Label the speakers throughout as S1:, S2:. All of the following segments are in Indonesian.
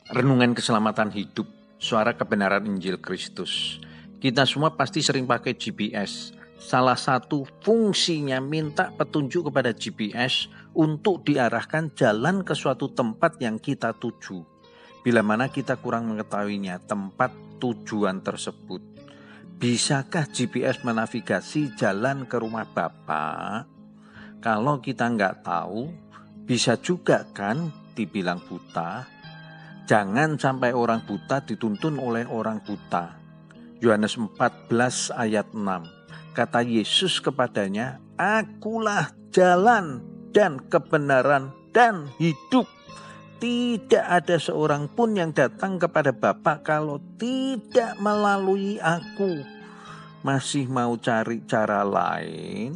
S1: Renungan keselamatan hidup, suara kebenaran Injil Kristus. Kita semua pasti sering pakai GPS. Salah satu fungsinya minta petunjuk kepada GPS untuk diarahkan jalan ke suatu tempat yang kita tuju. Bila mana kita kurang mengetahuinya tempat tujuan tersebut. Bisakah GPS menavigasi jalan ke rumah Bapak? Kalau kita nggak tahu, bisa juga kan dibilang buta. Jangan sampai orang buta dituntun oleh orang buta. Yohanes 14 ayat 6. Kata Yesus kepadanya, "Akulah jalan dan kebenaran dan hidup. Tidak ada seorang pun yang datang kepada Bapa kalau tidak melalui aku." Masih mau cari cara lain?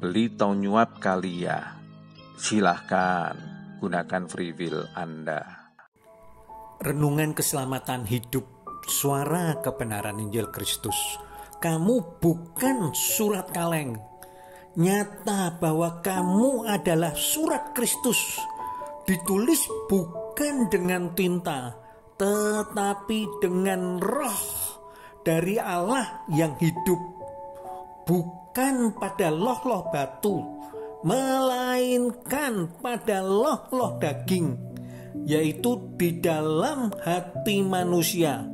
S1: Beli tau nyuap kali ya. Silahkan gunakan free will Anda.
S2: Renungan keselamatan hidup, suara kebenaran Injil Kristus. Kamu bukan surat kaleng. Nyata bahwa kamu adalah surat Kristus. Ditulis bukan dengan tinta, tetapi dengan roh dari Allah yang hidup. Bukan pada loh-loh batu, melainkan pada loh-loh daging, yaitu di dalam hati manusia.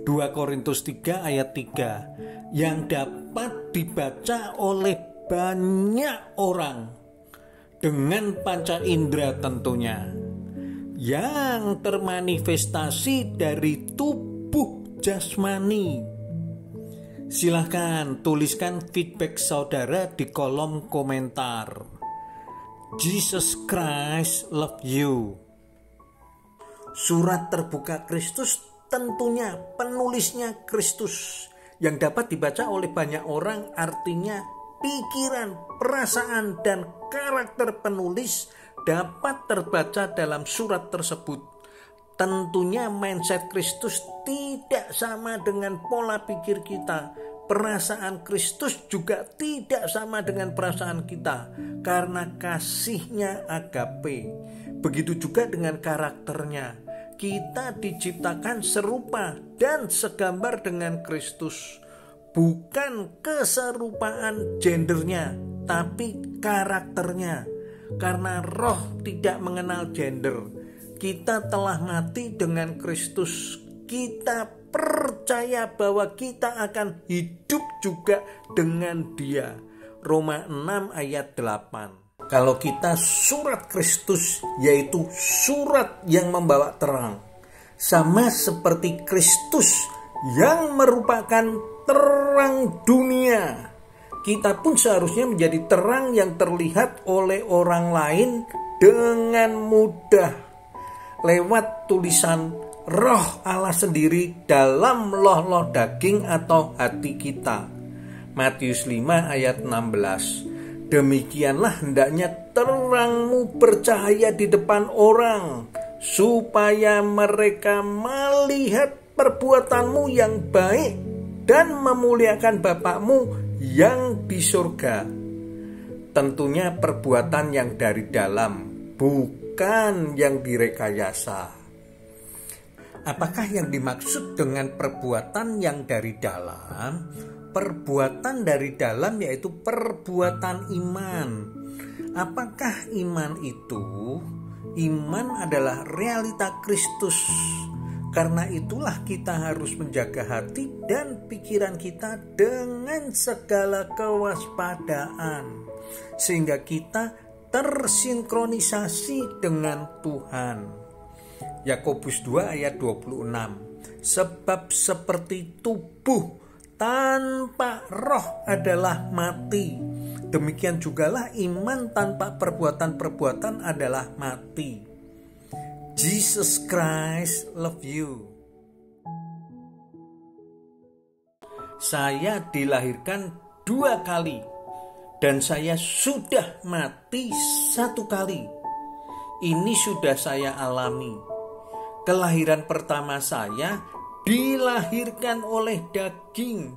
S2: 2 Korintus 3 ayat 3 yang dapat dibaca oleh banyak orang dengan panca indera tentunya, yang termanifestasi dari tubuh jasmani. Silahkan tuliskan feedback saudara di kolom komentar. Jesus Christ love you. Surat terbuka Kristus tentunya penulisnya Kristus, yang dapat dibaca oleh banyak orang, artinya pikiran, perasaan, dan karakter penulis dapat terbaca dalam surat tersebut. Tentunya mindset Kristus tidak sama dengan pola pikir kita. Perasaan Kristus juga tidak sama dengan perasaan kita, karena kasihnya agape. Begitu juga dengan karakternya. Kita diciptakan serupa dan segambar dengan Kristus. Bukan keserupaan gendernya, tapi karakternya. Karena roh tidak mengenal gender. Kita telah mati dengan Kristus. Kita percaya bahwa kita akan hidup juga dengan Dia. Roma 6 ayat 8. Kalau kita surat Kristus, yaitu surat yang membawa terang, sama seperti Kristus yang merupakan terang dunia, kita pun seharusnya menjadi terang yang terlihat oleh orang lain dengan mudah lewat tulisan roh Allah sendiri dalam loh-loh daging atau hati kita. Matius 5 ayat 16. Demikianlah hendaknya terangmu bercahaya di depan orang, supaya mereka melihat perbuatanmu yang baik dan memuliakan Bapakmu yang di surga. Tentunya perbuatan yang dari dalam, bukan yang direkayasa. Apakah yang dimaksud dengan perbuatan yang dari dalam? Perbuatan dari dalam yaitu perbuatan iman. Apakah iman itu? Iman adalah realita Kristus. Karena itulah kita harus menjaga hati dan pikiran kita dengan segala kewaspadaan, sehingga kita tersinkronisasi dengan Tuhan. Yakobus 2 ayat 26. Sebab seperti tubuh tanpa roh adalah mati, demikian jugalah iman tanpa perbuatan-perbuatan adalah mati. Jesus Christ love you. Saya dilahirkan 2 kali dan saya sudah mati 1 kali. Ini sudah saya alami. Kelahiran pertama saya dilahirkan oleh daging.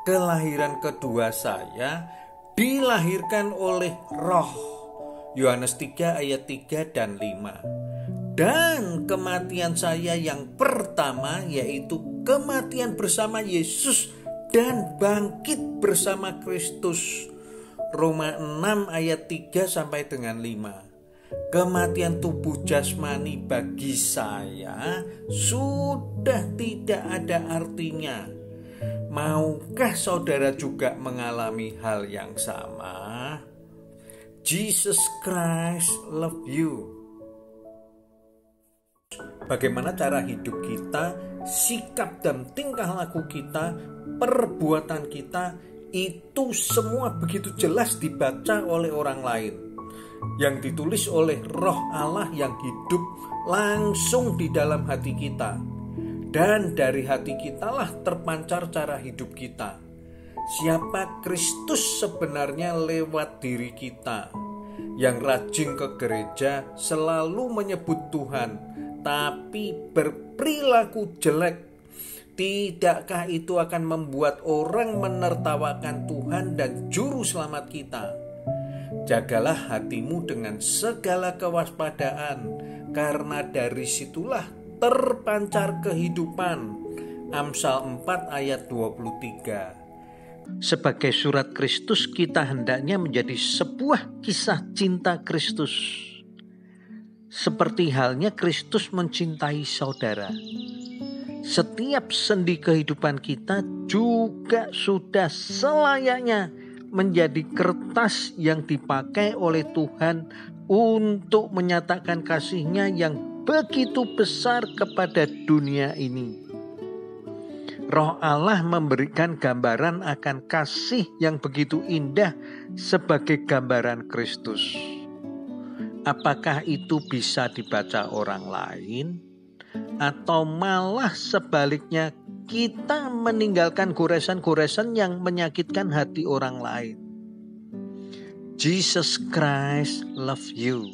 S2: Kelahiran kedua saya dilahirkan oleh roh. Yohanes 3 ayat 3 dan 5. Dan kematian saya yang pertama yaitu kematian bersama Yesus dan bangkit bersama Kristus. Roma 6 ayat 3 sampai dengan 5. Kematian tubuh jasmani bagi saya sudah tidak ada artinya. Maukah saudara juga mengalami hal yang sama? Jesus Christ love you. Bagaimana cara hidup kita, sikap dan tingkah laku kita, perbuatan kita, itu semua begitu jelas dibaca oleh orang lain, yang ditulis oleh Roh Allah yang hidup langsung di dalam hati kita. Dan dari hati kitalah terpancar cara hidup kita. Siapa Kristus sebenarnya lewat diri kita. Yang rajin ke gereja, selalu menyebut Tuhan, tapi berperilaku jelek. Tidakkah itu akan membuat orang menertawakan Tuhan dan juru selamat kita? Jagalah hatimu dengan segala kewaspadaan, karena dari situlah terpancar kehidupan. Amsal 4 ayat 23.
S1: Sebagai surat Kristus, kita hendaknya menjadi sebuah kisah cinta Kristus. Seperti halnya Kristus mencintai saudara. Setiap sendi kehidupan kita juga sudah selayaknya menjadi kertas yang dipakai oleh Tuhan untuk menyatakan kasih-Nya yang begitu besar kepada dunia ini. Roh Allah memberikan gambaran akan kasih yang begitu indah sebagai gambaran Kristus. Apakah itu bisa dibaca orang lain? Atau malah sebaliknya kita meninggalkan goresan-goresan yang menyakitkan hati orang lain? Jesus Christ love you.